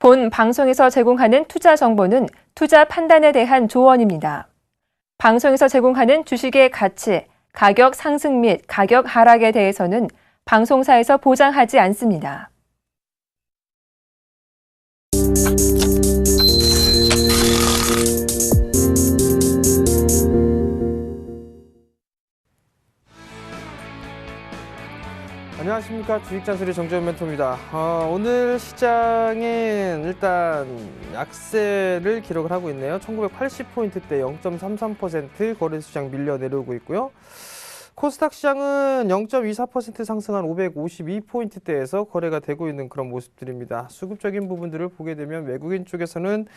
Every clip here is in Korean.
본 방송에서 제공하는 투자 정보는 투자 판단에 대한 조언입니다. 방송에서 제공하는 주식의 가치, 가격 상승 및 가격 하락에 대해서는 방송사에서 보장하지 않습니다. 안녕하십니까. 주식잔소리 정재훈 멘토입니다. 오늘 시장은 일단 약세를 기록을 하고 있네요. 1980포인트대 0.33% 거래시장 밀려 내려오고 있고요. 코스닥 시장은 0.24% 상승한 552포인트대에서 거래가 되고 있는 그런 모습들입니다. 수급적인 부분들을 보게 되면 외국인 쪽에서는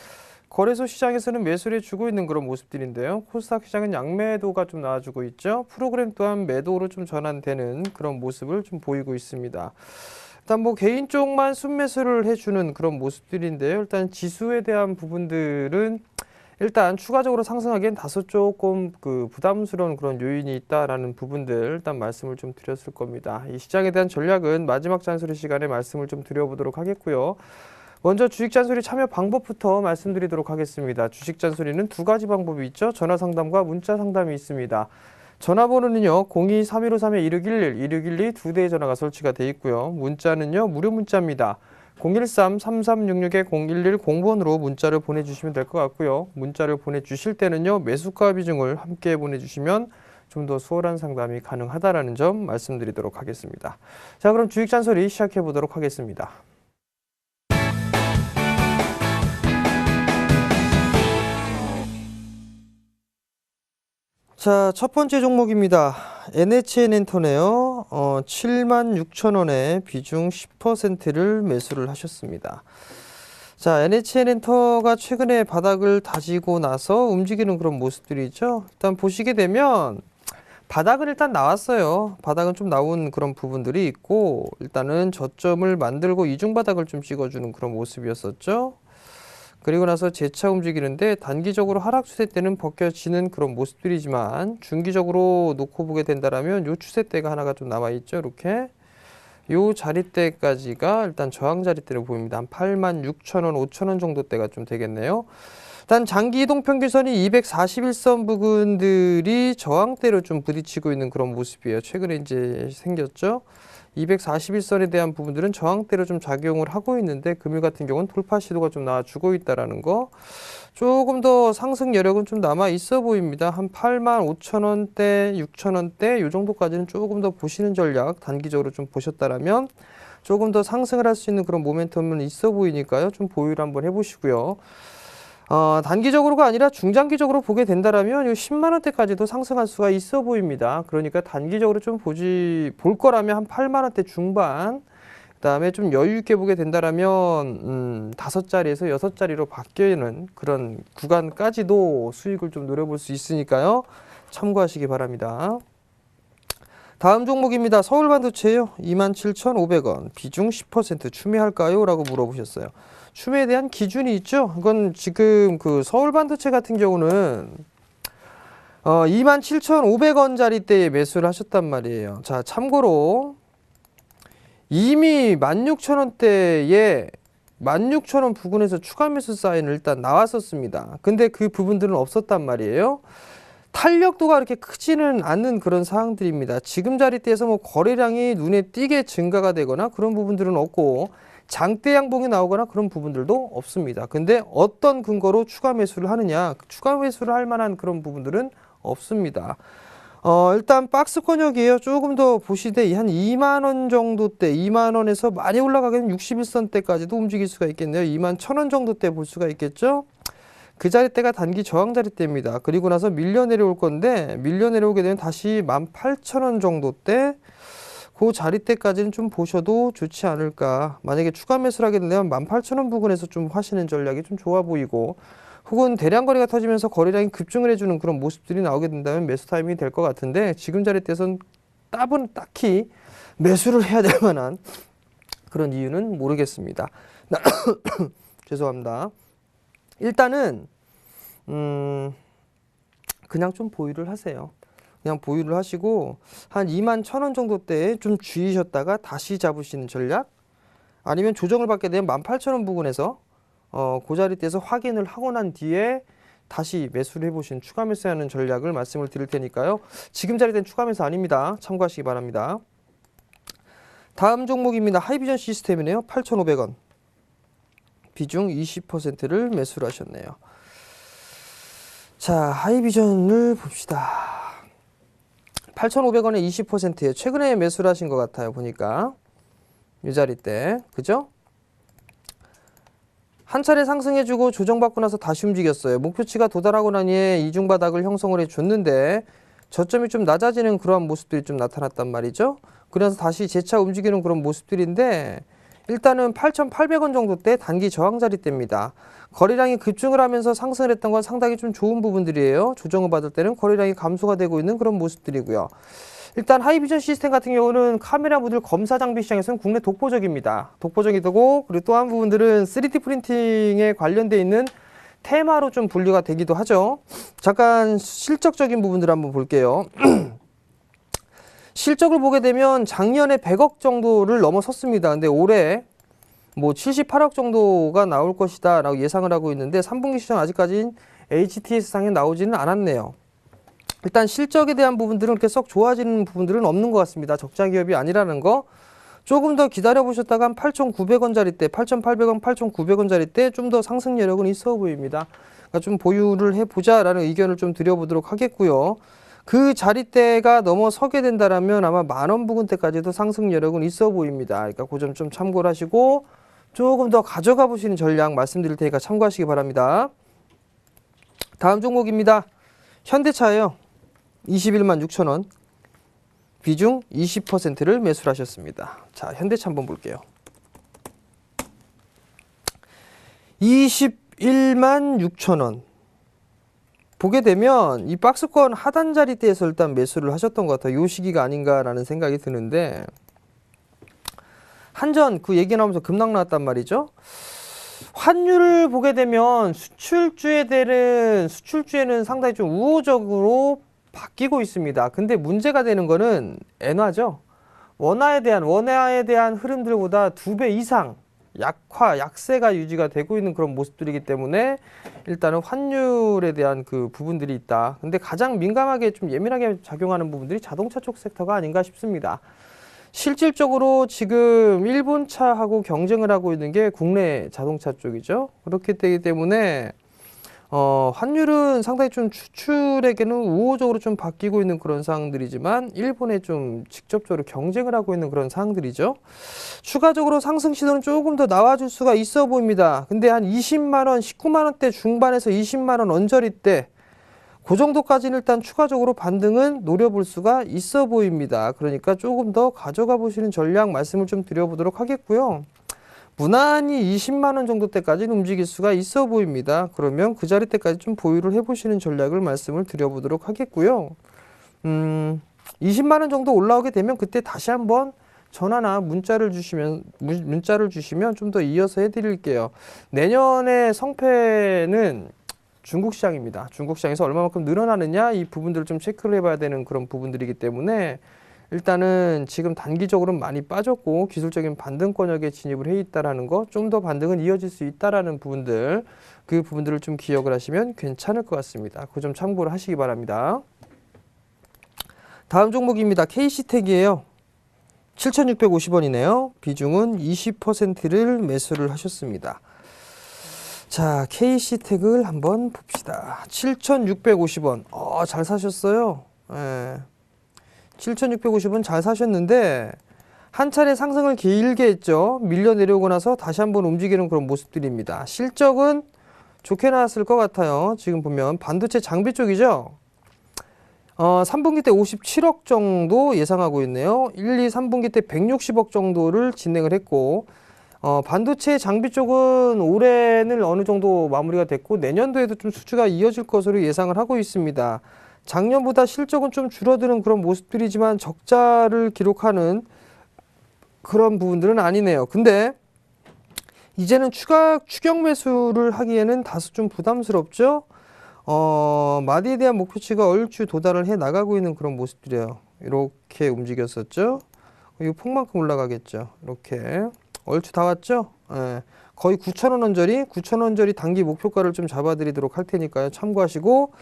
거래소 시장에서는 매수를 주고 있는 그런 모습들인데요. 코스닥 시장은 양매도가 좀 나와주고 있죠. 프로그램 또한 매도로 좀 전환되는 그런 모습을 좀 보이고 있습니다. 일단 뭐 개인 쪽만 순매수를 해주는 그런 모습들인데요. 일단 지수에 대한 부분들은 일단 추가적으로 상승하기엔 다소 조금 부담스러운 그런 요인이 있다라는 부분들 일단 말씀을 좀 드렸을 겁니다. 이 시장에 대한 전략은 마지막 잔소리 시간에 말씀을 좀 드려보도록 하겠고요. 먼저 주식잔소리 참여 방법부터 말씀드리도록 하겠습니다. 주식잔소리는 두 가지 방법이 있죠. 전화상담과 문자상담이 있습니다. 전화번호는요. 02-3153-1611, 1612 두 대의 전화가 설치가 되어 있고요. 문자는요. 무료 문자입니다. 013-3366-0110번으로 문자를 보내주시면 될 것 같고요. 문자를 보내주실 때는요. 매수가 비중을 함께 보내주시면 좀 더 수월한 상담이 가능하다라는 점 말씀드리도록 하겠습니다. 자, 그럼 주식잔소리 시작해 보도록 하겠습니다. 자, 첫 번째 종목입니다. NHN엔터네요. 76,000원에 비중 10%를 매수를 하셨습니다. 자, NHN엔터가 최근에 바닥을 다지고 나서 움직이는 그런 모습들이 있죠. 일단 보시게 되면 바닥은 일단 나왔어요. 바닥은 좀 나온 그런 부분들이 있고 일단은 저점을 만들고 이중바닥을 좀 찍어주는 그런 모습이었었죠. 그리고 나서 재차 움직이는데 단기적으로 하락 추세 때는 벗겨지는 그런 모습들이지만 중기적으로 놓고 보게 된다라면 요 추세대가 하나가 좀 남아 있죠. 이렇게 요 자리대까지가 일단 저항 자리대로 보입니다. 한 86,000원, 5,000원 정도 대가 좀 되겠네요. 일단 장기 이동 평균선이 241선 부근들이 저항대로 좀 부딪히고 있는 그런 모습이에요. 최근에 이제 생겼죠. 241선에 대한 부분들은 저항대로 좀 작용을 하고 있는데 금일 같은 경우는 돌파 시도가 좀 나와주고 있다라는 거. 조금 더 상승 여력은 좀 남아 있어 보입니다. 한 85,000원대, 6,000원대 이 정도까지는 조금 더 보시는 전략 단기적으로 좀 보셨다라면 조금 더 상승을 할 수 있는 그런 모멘텀은 있어 보이니까요. 좀 보유를 한번 해보시고요. 단기적으로가 아니라 중장기적으로 보게 된다라면 이 10만 원대까지도 상승할 수가 있어 보입니다. 그러니까 단기적으로 좀 볼 거라면 한 8만 원대 중반, 그다음에 좀 여유 있게 보게 된다라면 5자리에서 6자리로 바뀌는 그런 구간까지도 수익을 좀 노려볼 수 있으니까요. 참고하시기 바랍니다. 다음 종목입니다. 서울반도체요. 27,500원. 비중 10% 추매할까요? 라고 물어보셨어요. 추매에 대한 기준이 있죠. 이건 지금 서울반도체 같은 경우는 27,500원짜리대에 매수를 하셨단 말이에요. 자, 참고로 이미 16,000원대에 16,000원 부근에서 추가 매수 사인을 일단 나왔었습니다. 근데 그 부분들은 없었단 말이에요. 탄력도가 그렇게 크지는 않는 그런 상황들입니다. 지금 자리대에서 뭐 거래량이 눈에 띄게 증가가 되거나 그런 부분들은 없고 장대 양봉이 나오거나 그런 부분들도 없습니다. 근데 어떤 근거로 추가 매수를 하느냐, 추가 매수를 할 만한 그런 부분들은 없습니다. 일단 박스권역이에요. 조금 더 보시되 한 2만 원 정도대, 2만 원에서 많이 올라가게는 61선대까지도 움직일 수가 있겠네요. 2만 1,000원 정도대 볼 수가 있겠죠. 그 자리대가 단기 저항 자리대입니다. 그리고 나서 밀려 내려올 건데 밀려 내려오게 되면 다시 18,000원 정도대, 그 자리대까지는 좀 보셔도 좋지 않을까. 만약에 추가 매수를 하게 되면 18,000원 부근에서 좀 하시는 전략이 좀 좋아 보이고, 혹은 대량 거래가 터지면서 거래량이 급증을 해주는 그런 모습들이 나오게 된다면 매수 타이밍이 될 것 같은데 지금 자리대에서는 딱히 매수를 해야 될 만한 그런 이유는 모르겠습니다. 죄송합니다. 일단은 그냥 좀 보유를 하세요. 그냥 보유를 하시고 한 21,000원 정도대에 좀 쥐으셨다가 다시 잡으시는 전략, 아니면 조정을 받게 되면 18,000원 부근에서 그 자리대에서 확인을 하고 난 뒤에 다시 매수를 해보신 추가 매수하는 전략을 말씀을 드릴 테니까요. 지금 자리대는 추가 매수 아닙니다. 참고하시기 바랍니다. 다음 종목입니다. 하이비전 시스템이네요. 8,500원. 비중 20%를 매수를 하셨네요. 자, 하이비전을 봅시다. 8,500원에 20%예요. 최근에 매수를 하신 것 같아요. 보니까 이 자리대, 그죠? 한 차례 상승해주고 조정받고 나서 다시 움직였어요. 목표치가 도달하고 나니에 이중바닥을 형성을 해줬는데 저점이 좀 낮아지는 그러한 모습들이 좀 나타났단 말이죠. 그래서 다시 재차 움직이는 그런 모습들인데 일단은 8,800원 정도 대 단기 저항 자리대입니다. 거래량이 급증을 하면서 상승을 했던 건 상당히 좀 좋은 부분들이에요. 조정을 받을 때는 거래량이 감소가 되고 있는 그런 모습들이고요. 일단 하이비전 시스템 같은 경우는 카메라 모듈 검사 장비 시장에서는 국내 독보적입니다. 독보적이고 그리고 또 한 부분들은 3D 프린팅에 관련돼 있는 테마로 좀 분류가 되기도 하죠. 잠깐 실적적인 부분들 한번 볼게요. 실적을 보게 되면 작년에 100억 정도를 넘어섰습니다. 근데 올해 뭐 78억 정도가 나올 것이다 라고 예상을 하고 있는데 3분기 시장 아직까지는 HTS상에 나오지는 않았네요. 일단 실적에 대한 부분들은 그렇게 썩 좋아지는 부분들은 없는 것 같습니다. 적자 기업이 아니라는 거. 조금 더 기다려 보셨다가 한 8,900원짜리 때, 8,800원, 8,900원짜리 때 좀 더 상승 여력은 있어 보입니다. 그러니까 좀 보유를 해보자라는 의견을 좀 드려보도록 하겠고요. 그 자리대가 넘어서게 된다라면 아마 10,000원 부근대까지도 상승 여력은 있어 보입니다. 그러니까 그 점 좀 참고를 하시고 조금 더 가져가 보시는 전략 말씀드릴 테니까 참고하시기 바랍니다. 다음 종목입니다. 현대차예요. 216,000원. 비중 20%를 매수를 하셨습니다. 자, 현대차 한번 볼게요. 216,000원. 보게 되면 이 박스권 하단 자리대에서 일단 매수를 하셨던 것 같아요. 요 시기가 아닌가라는 생각이 드는데 한전 그 얘기 나오면서 급락 나왔단 말이죠. 환율을 보게 되면 수출주에는 상당히 좀 우호적으로 바뀌고 있습니다. 근데 문제가 되는 거는 엔화죠. 원화에 대한 흐름들보다 2배 이상 약세가 유지가 되고 있는 그런 모습들이기 때문에 일단은 환율에 대한 그 부분들이 있다. 근데 가장 민감하게 좀 예민하게 작용하는 부분들이 자동차 쪽 섹터가 아닌가 싶습니다. 실질적으로 지금 일본차하고 경쟁을 하고 있는 게 국내 자동차 쪽이죠. 그렇기 때문에 환율은 상당히 좀 수출에게는 우호적으로 좀 바뀌고 있는 그런 상황들이지만 일본에 좀 직접적으로 경쟁을 하고 있는 그런 상황들이죠. 추가적으로 상승 시도는 조금 더 나와줄 수가 있어 보입니다. 근데 한 20만원, 19만원대 중반에서 20만원 언저리 때 그 정도까지는 일단 추가적으로 반등은 노려볼 수가 있어 보입니다. 그러니까 조금 더 가져가 보시는 전략 말씀을 좀 드려보도록 하겠고요. 무난히 20만원 정도 때까지는 움직일 수가 있어 보입니다. 그러면 그 자리 때까지 좀 보유를 해보시는 전략을 말씀을 드려보도록 하겠고요. 20만원 정도 올라오게 되면 그때 다시 한번 전화나 문자를 주시면 좀 더 이어서 해드릴게요. 내년에 성패는 중국 시장입니다. 중국 시장에서 얼마만큼 늘어나느냐 이 부분들을 좀 체크를 해봐야 되는 그런 부분들이기 때문에 일단은 지금 단기적으로는 많이 빠졌고 기술적인 반등권역에 진입을 해 있다라는 거, 좀 더 반등은 이어질 수 있다라는 부분들, 그 부분들을 좀 기억을 하시면 괜찮을 것 같습니다. 그 점 참고를 하시기 바랍니다. 다음 종목입니다. KC텍이에요. 7,650원이네요. 비중은 20%를 매수를 하셨습니다. 자, KC텍을 한번 봅시다. 7,650원. 잘 사셨어요. 예. 7,650원 잘 사셨는데 한 차례 상승을 길게 했죠. 밀려 내려오고 나서 다시 한번 움직이는 그런 모습들입니다. 실적은 좋게 나왔을 것 같아요. 지금 보면 반도체 장비 쪽이죠. 3분기 때 57억 정도 예상하고 있네요. 1, 2, 3분기 때 160억 정도를 진행을 했고 반도체 장비 쪽은 올해는 어느 정도 마무리가 됐고 내년도에도 좀 수주가 이어질 것으로 예상을 하고 있습니다. 작년보다 실적은 좀 줄어드는 그런 모습들이지만 적자를 기록하는 그런 부분들은 아니네요. 근데 이제는 추격 매수를 하기에는 다소 좀 부담스럽죠. 마디에 대한 목표치가 얼추 도달을 해 나가고 있는 그런 모습들이에요. 이렇게 움직였었죠. 이 폭만큼 올라가겠죠. 이렇게 얼추 다 왔죠? 예. 거의 9,000원 언저리, 9,000원 언저리 단기 목표가를 좀 잡아드리도록 할 테니까요. 참고하시고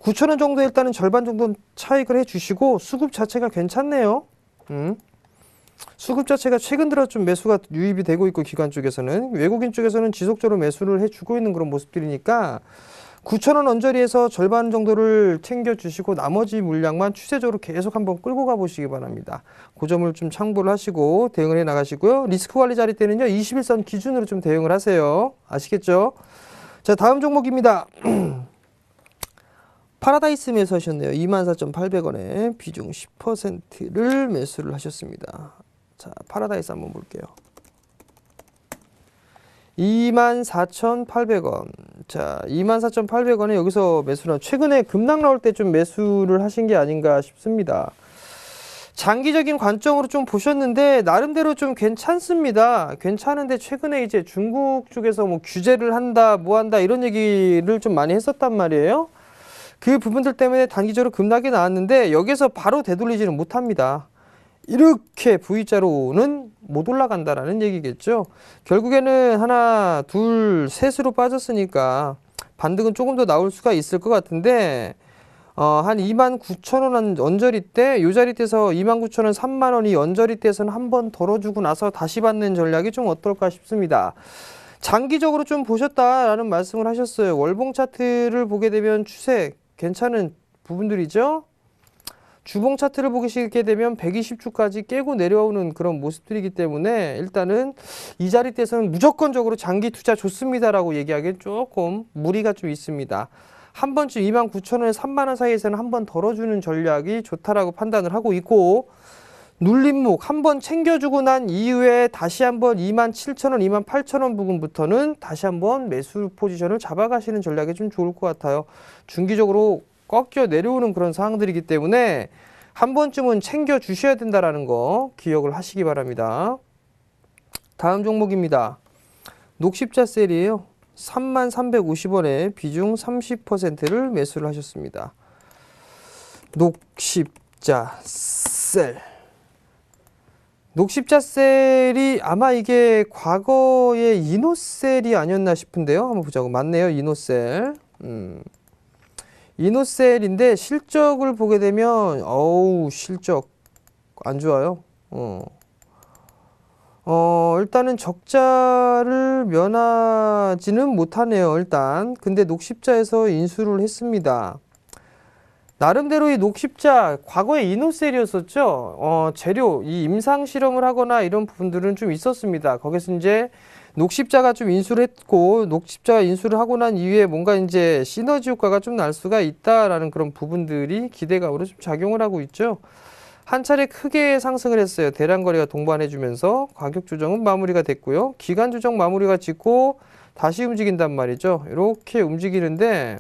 9,000원 정도 일단은 절반 정도 차익을 해주시고 수급 자체가 괜찮네요. 수급 자체가 최근 들어 좀 매수가 유입이 되고 있고 기관 쪽에서는 외국인 쪽에서는 지속적으로 매수를 해주고 있는 그런 모습들이니까 9,000원 언저리에서 절반 정도를 챙겨주시고 나머지 물량만 추세적으로 계속 한번 끌고 가보시기 바랍니다. 그 점을 좀 참고를 하시고 대응을 해 나가시고요. 리스크 관리 자리 때는요. 21선 기준으로 좀 대응을 하세요. 아시겠죠? 자, 다음 종목입니다. 파라다이스 매수하셨네요. 24,800원에 비중 10%를 매수를 하셨습니다. 자, 파라다이스 한번 볼게요. 24,800원. 자, 24,800원에 여기서 매수는 최근에 급락 나올 때 좀 매수를 하신 게 아닌가 싶습니다. 장기적인 관점으로 좀 보셨는데 나름대로 좀 괜찮습니다. 괜찮은데 최근에 이제 중국 쪽에서 뭐 규제를 한다, 뭐 한다 이런 얘기를 좀 많이 했었단 말이에요. 그 부분들 때문에 단기적으로 급락이 나왔는데 여기서 바로 되돌리지는 못합니다. 이렇게 V자로는 못 올라간다라는 얘기겠죠. 결국에는 하나, 둘, 셋으로 빠졌으니까 반등은 조금 더 나올 수가 있을 것 같은데 한 29,000원 언저리 때, 요 자리 때에서 29,000원, 3만원이 언저리 때에서는 한번 덜어주고 나서 다시 받는 전략이 좀 어떨까 싶습니다. 장기적으로 좀 보셨다라는 말씀을 하셨어요. 월봉 차트를 보게 되면 추세 괜찮은 부분들이죠. 주봉 차트를 보시게 되면 120주까지 깨고 내려오는 그런 모습들이기 때문에 일단은 이 자리대에서는 무조건적으로 장기 투자 좋습니다라고 얘기하기엔 조금 무리가 좀 있습니다. 한 번쯤 29,000원에 3만원 사이에서는 한 번 덜어주는 전략이 좋다라고 판단을 하고 있고 눌림목 한 번 챙겨주고 난 이후에 다시 한번 27,000원, 28,000원 부분부터는 다시 한번 매수 포지션을 잡아가시는 전략이 좀 좋을 것 같아요. 중기적으로 꺾여 내려오는 그런 상황들이기 때문에 한 번쯤은 챙겨 주셔야 된다라는 거 기억을 하시기 바랍니다. 다음 종목입니다. 녹십자 셀이에요. 33,350원에 비중 30%를 매수를 하셨습니다. 녹십자 셀. 녹십자 셀이 아마 이게 과거의 이노셀이 아니었나 싶은데요. 한번 보자고. 맞네요. 이노셀. 이노셀인데 실적을 보게 되면 실적 안 좋아요. 일단은 적자를 면하지는 못하네요. 일단 근데 녹십자에서 인수를 했습니다. 나름대로 이 녹십자 과거에 이노셀이었었죠. 재료 이 임상 실험을 하거나 이런 부분들은 좀 있었습니다. 거기서 이제 녹십자가 좀 인수를 했고 녹십자가 인수를 하고 난 이후에 뭔가 이제 시너지 효과가 좀 날 수가 있다라는 그런 부분들이 기대감으로 좀 작용을 하고 있죠. 한 차례 크게 상승을 했어요. 대량 거래가 동반해 주면서 가격 조정은 마무리가 됐고요. 기간 조정 마무리가 짓고 다시 움직인단 말이죠. 이렇게 움직이는데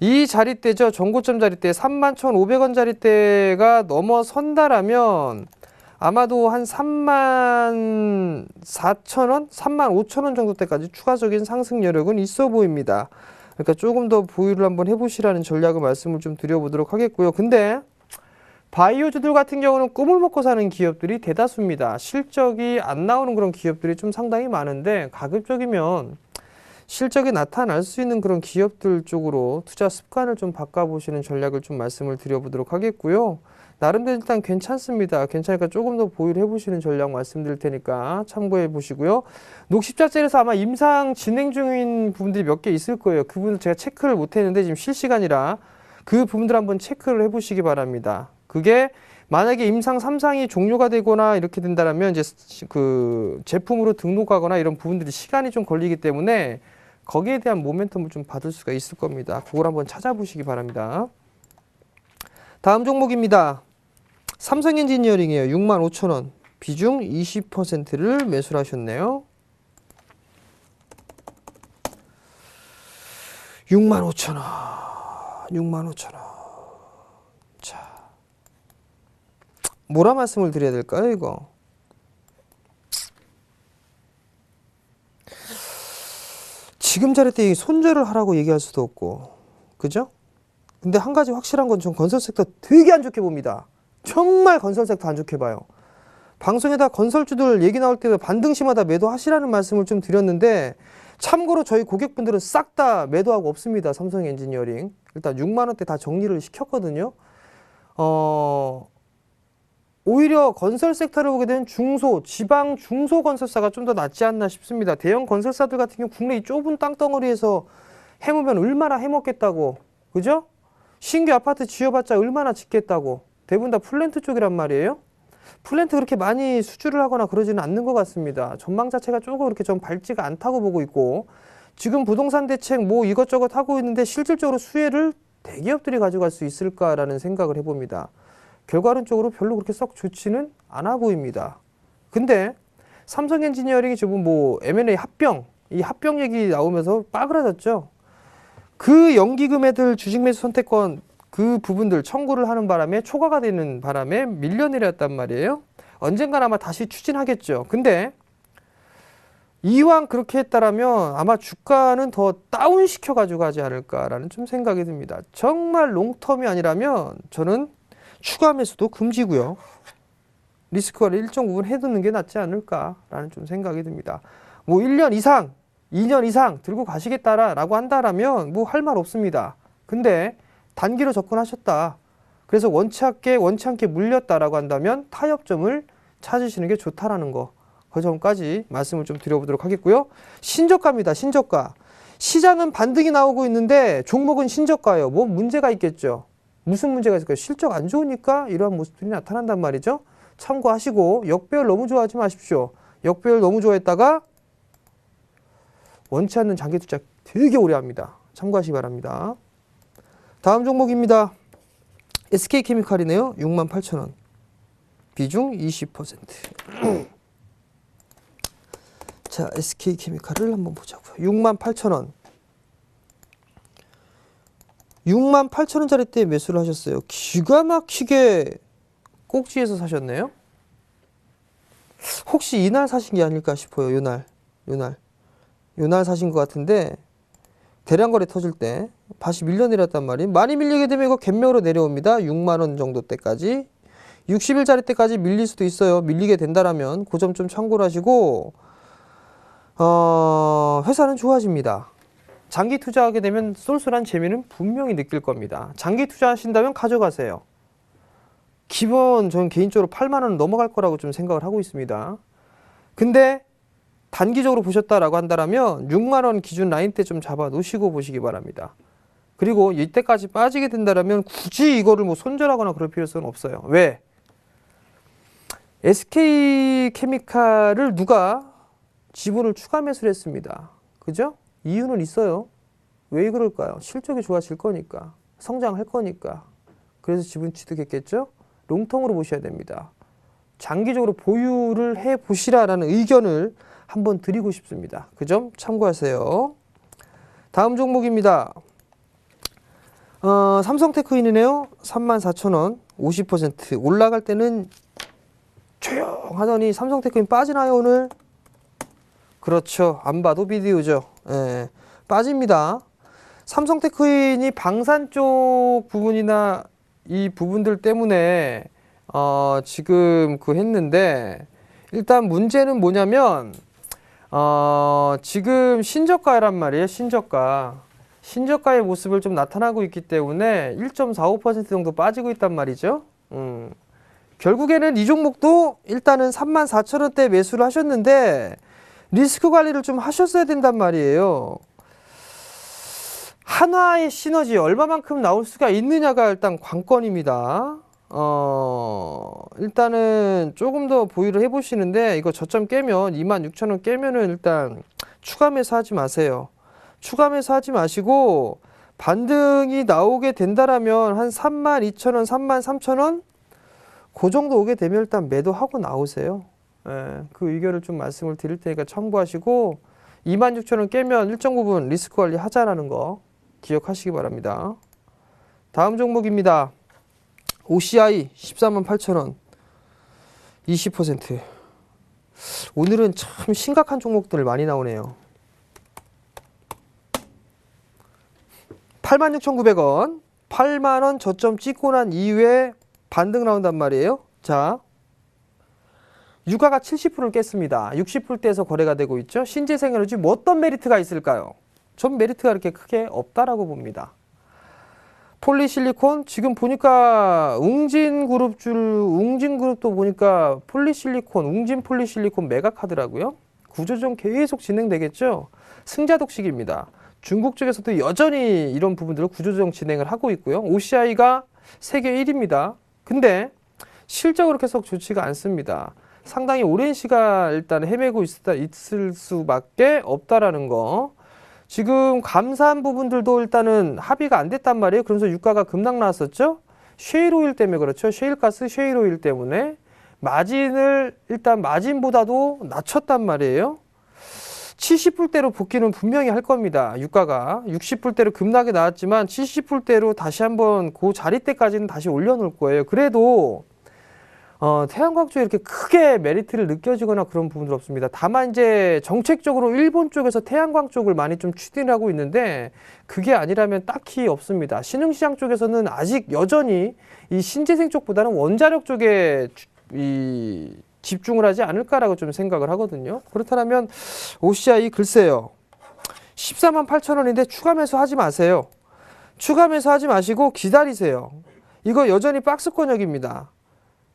이 자리대죠. 전고점 자리대 31,500원 자리대가 넘어선다라면 아마도 한 34,000원, 35,000원 정도 때까지 추가적인 상승 여력은 있어 보입니다. 그러니까 조금 더 보유를 한번 해보시라는 전략을 말씀을 좀 드려보도록 하겠고요. 근데 바이오주들 같은 경우는 꿈을 먹고 사는 기업들이 대다수입니다. 실적이 안 나오는 그런 기업들이 좀 상당히 많은데 가급적이면 실적이 나타날 수 있는 그런 기업들 쪽으로 투자 습관을 좀 바꿔보시는 전략을 좀 말씀을 드려보도록 하겠고요. 나름대로 일단 괜찮습니다. 괜찮으니까 조금 더 보유를 해보시는 전략 말씀드릴 테니까 참고해 보시고요. 녹십자셀에서 아마 임상 진행 중인 부분들이 몇 개 있을 거예요. 그 부분을 제가 체크를 못했는데 지금 실시간이라 그 부분들 한번 체크를 해보시기 바랍니다. 그게 만약에 임상 3상이 종료가 되거나 이렇게 된다면 이제 그 제품으로 등록하거나 이런 부분들이 시간이 좀 걸리기 때문에 거기에 대한 모멘텀을 좀 받을 수가 있을 겁니다. 그걸 한번 찾아보시기 바랍니다. 다음 종목입니다. 삼성엔지니어링이에요. 65,000원. 비중 20%를 매수를 하셨네요. 65,000원. 65,000원. 자. 뭐라 말씀을 드려야 될까요, 이거? 지금 자리때 손절을 하라고 얘기할 수도 없고, 그죠? 근데 한 가지 확실한 건 전 건설 섹터 되게 안 좋게 봅니다. 정말 건설 섹터 안 좋게 봐요. 방송에다 건설주들 얘기 나올 때도 반등시마다 매도하시라는 말씀을 좀 드렸는데 참고로 저희 고객분들은 싹 다 매도하고 없습니다. 삼성 엔지니어링. 일단 6만 원대 다 정리를 시켰거든요. 오히려 건설 섹터를 보게 되면 중소, 지방 중소 건설사가 좀 더 낫지 않나 싶습니다. 대형 건설사들 같은 경우 국내 이 좁은 땅덩어리에서 해보면 얼마나 해먹겠다고, 그죠? 신규 아파트 지어봤자 얼마나 짓겠다고. 대부분 다 플랜트 쪽이란 말이에요. 플랜트 그렇게 많이 수주를 하거나 그러지는 않는 것 같습니다. 전망 자체가 조금 그렇게 좀 밝지가 않다고 보고 있고, 지금 부동산 대책 뭐 이것저것 하고 있는데 실질적으로 수혜를 대기업들이 가져갈 수 있을까라는 생각을 해봅니다. 결과론적으로 별로 그렇게 썩 좋지는 않아 보입니다. 근데 삼성 엔지니어링이 지금 뭐 M&A 합병, 이 합병 얘기 나오면서 빠그라졌죠. 그 연기금애들 주식 매수 선택권 그 부분들 청구를 하는 바람에 초과가 되는 바람에 밀려내렸단 말이에요. 언젠간 아마 다시 추진하겠죠. 근데 이왕 그렇게 했다라면 아마 주가는 더 다운시켜 가지고 하지 않을까라는 좀 생각이 듭니다. 정말 롱텀이 아니라면 저는 추가 매수도 금지고요. 리스크를 일정 부분 해두는 게 낫지 않을까라는 좀 생각이 듭니다. 뭐 1년 이상, 2년 이상 들고 가시겠다라고 한다라면 뭐 할 말 없습니다. 근데 단기로 접근하셨다. 그래서 원치 않게 물렸다라고 한다면 타협점을 찾으시는 게 좋다라는 거. 그 점까지 말씀을 좀 드려보도록 하겠고요. 신저가입니다. 신저가. 시장은 반등이 나오고 있는데 종목은 신저가예요. 뭐 문제가 있겠죠. 무슨 문제가 있을까요? 실적 안 좋으니까 이러한 모습들이 나타난단 말이죠. 참고하시고 역배열 너무 좋아하지 마십시오. 역배열 너무 좋아했다가 원치 않는 장기 투자 되게 오래 합니다. 참고하시기 바랍니다. 다음 종목입니다. SK케미칼이네요. 68,000원. 비중 20%. 자, SK케미칼을 한번 보자고요. 68,000원. 68,000원짜리 때 매수를 하셨어요. 기가 막히게 꼭지에서 사셨네요. 혹시 이날 사신 게 아닐까 싶어요. 요날 사신 것 같은데 대량거래 터질 때 다시 밀려내렸단 말이에요. 많이 밀리게 되면 이거 갭매로 내려옵니다. 6만 원 정도 때까지. 60일짜리 때까지 밀릴 수도 있어요. 밀리게 된다라면 그 점 좀 참고를 하시고 회사는 좋아집니다. 장기 투자하게 되면 쏠쏠한 재미는 분명히 느낄 겁니다. 장기 투자하신다면 가져가세요. 기본 저는 개인적으로 8만 원 넘어갈 거라고 좀 생각을 하고 있습니다. 근데 단기적으로 보셨다라고 한다면 6만 원 기준 라인 때 좀 잡아 놓으시고 보시기 바랍니다. 그리고 이때까지 빠지게 된다면 굳이 이거를 뭐 손절하거나 그럴 필요성은 없어요. 왜? SK케미칼을 누가 지분을 추가 매수를 했습니다. 그죠? 이유는 있어요. 왜 그럴까요? 실적이 좋아질 거니까. 성장할 거니까. 그래서 지분 취득했겠죠? 롱텀으로 보셔야 됩니다. 장기적으로 보유를 해보시라라는 의견을 한번 드리고 싶습니다. 그 점 참고하세요. 다음 종목입니다. 삼성테크인이네요. 34,000원 50% 올라갈 때는 조용하더니 삼성테크인 빠지나요 오늘? 그렇죠. 안 봐도 비디오죠. 예, 빠집니다. 삼성테크인이 방산 쪽 부분이나 이 부분들 때문에 지금 했는데 일단 문제는 뭐냐면 지금 신저가란 말이에요. 신저가의 모습을 좀 나타나고 있기 때문에 1.45% 정도 빠지고 있단 말이죠. 결국에는 이 종목도 일단은 34,000원대 매수를 하셨는데 리스크 관리를 좀 하셨어야 된단 말이에요. 한화의 시너지 얼마만큼 나올 수가 있느냐가 일단 관건입니다. 일단은 조금 더 보유를 해보시는데 이거 저점 깨면 26,000원 깨면은 일단 추가 매수하지 마세요. 추가 매수하지 마시고 반등이 나오게 된다라면 한 32,000원, 33,000원 그 정도 오게 되면 일단 매도하고 나오세요. 예, 그 의견을 좀 말씀을 드릴 테니까 참고하시고 26,000원 깨면 일정 부분 리스크 관리 하자라는 거 기억하시기 바랍니다. 다음 종목입니다. OCI 148,000원 20%. 오늘은 참 심각한 종목들 많이 나오네요. 86,900원 8만원 저점 찍고 난 이후에 반등 나온단 말이에요. 자, 유가가 70%를 깼습니다. 60%대에서 거래가 되고 있죠. 신재생에너지 뭐 어떤 메리트가 있을까요? 전 메리트가 그렇게 크게 없다라고 봅니다. 폴리실리콘 지금 보니까 웅진그룹도 보니까 폴리실리콘, 웅진 폴리실리콘 매각하더라고요. 구조조정 계속 진행되겠죠. 승자독식입니다. 중국 쪽에서도 여전히 이런 부분들을 구조조정 진행을 하고 있고요. OCI가 세계 1위입니다. 근데 실적으로 계속 좋지가 않습니다. 상당히 오랜 시간 일단 헤매고 있을 수밖에 없다라는 거. 지금 감사한 부분들도 일단은 합의가 안 됐단 말이에요. 그러면서 유가가 급락 나왔었죠. 셰일오일 때문에 그렇죠. 셰일가스, 셰일오일 때문에 마진을 일단 마진보다도 낮췄단 말이에요. 70불대로 복귀는 분명히 할 겁니다. 유가가 60불대로 급락이 나왔지만 70불대로 다시 한번 그 자리대까지는 다시 올려놓을 거예요. 그래도 태양광 쪽에 이렇게 크게 메리트를 느껴지거나 그런 부분은 없습니다. 다만 이제 정책적으로 일본 쪽에서 태양광 쪽을 많이 좀 추진하고 있는데 그게 아니라면 딱히 없습니다. 신흥시장 쪽에서는 아직 여전히 이 신재생 쪽보다는 원자력 쪽에 집중을 하지 않을까라고 좀 생각을 하거든요. 그렇다면 OCI 글쎄요. 14만 8천 원인데 추가 매수하지 마세요. 추가 매수하지 마시고 기다리세요. 이거 여전히 박스권역입니다.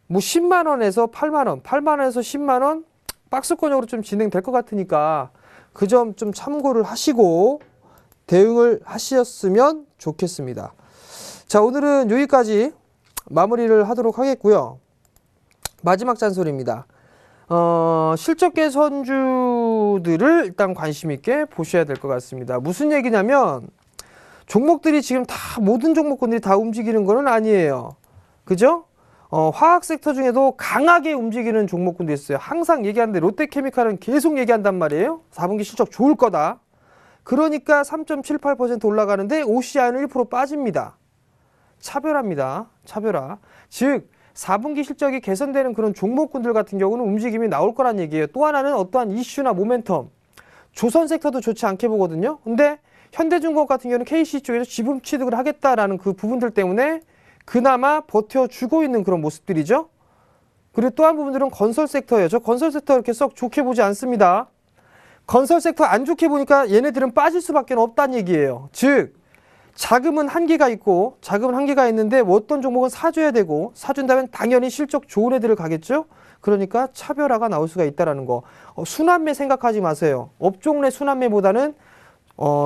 뭐 10만 원에서 8만 원, 8만 원에서 10만 원 박스권역으로 좀 진행될 것 같으니까 그 점 좀 참고를 하시고 대응을 하셨으면 좋겠습니다. 자, 오늘은 여기까지 마무리를 하도록 하겠고요. 마지막 잔소리입니다. 실적 개선주들을 일단 관심 있게 보셔야 될 것 같습니다. 무슨 얘기냐면 종목들이 지금 다 모든 종목군들이 다 움직이는 거는 아니에요. 그죠? 화학 섹터 중에도 강하게 움직이는 종목군도 있어요. 항상 얘기하는데 롯데케미칼은 계속 얘기한단 말이에요. 4분기 실적 좋을 거다. 그러니까 3.78% 올라가는데 OCI는 1% 빠집니다. 차별화입니다. 차별화. 즉 4분기 실적이 개선되는 그런 종목군들 같은 경우는 움직임이 나올 거란 얘기예요. 또 하나는 어떠한 이슈나 모멘텀. 조선 섹터도 좋지 않게 보거든요. 근데 현대중공업 같은 경우는 KC 쪽에서 지분 취득을 하겠다라는 그 부분들 때문에 그나마 버텨주고 있는 그런 모습들이죠. 그리고 또 한 부분들은 건설 섹터예요. 저 건설 섹터 이렇게 썩 좋게 보지 않습니다. 건설 섹터 안 좋게 보니까 얘네들은 빠질 수밖에 없다는 얘기예요. 즉 자금은 한계가 있고 자금은 한계가 있는데 뭐 어떤 종목은 사줘야 되고 사준다면 당연히 실적 좋은 애들을 가겠죠. 그러니까 차별화가 나올 수가 있다는 거. 순환매 생각하지 마세요. 업종 내 순환매보다는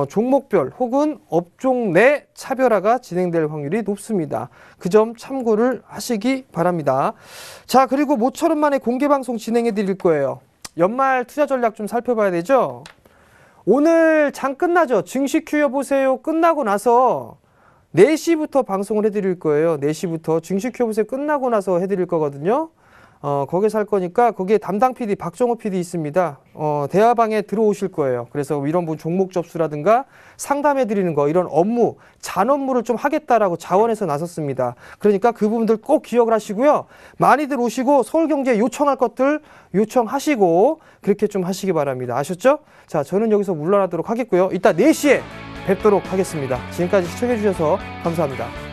종목별 혹은 업종 내 차별화가 진행될 확률이 높습니다. 그 점 참고를 하시기 바랍니다. 자, 그리고 모처럼 만에 공개방송 진행해 드릴 거예요. 연말 투자 전략 좀 살펴봐야 되죠. 오늘 장 끝나죠. 증시 큐 여보세요 끝나고 나서 4시부터 방송을 해드릴 거예요. 4시부터 증시 큐 여보세요 끝나고 나서 해드릴 거거든요. 거기서 할 거니까 거기에 담당 PD 박정호 PD 있습니다. 대화방에 들어오실 거예요. 그래서 이런 분 종목 접수라든가 상담해 드리는 거 이런 업무, 잔 업무를 좀 하겠다라고 자원해서 나섰습니다. 그러니까 그 부분들 꼭 기억을 하시고요. 많이들 오시고 서울경제 요청할 것들 요청하시고 그렇게 좀 하시기 바랍니다. 아셨죠? 자, 저는 여기서 물러나도록 하겠고요. 이따 4시에 뵙도록 하겠습니다. 지금까지 시청해 주셔서 감사합니다.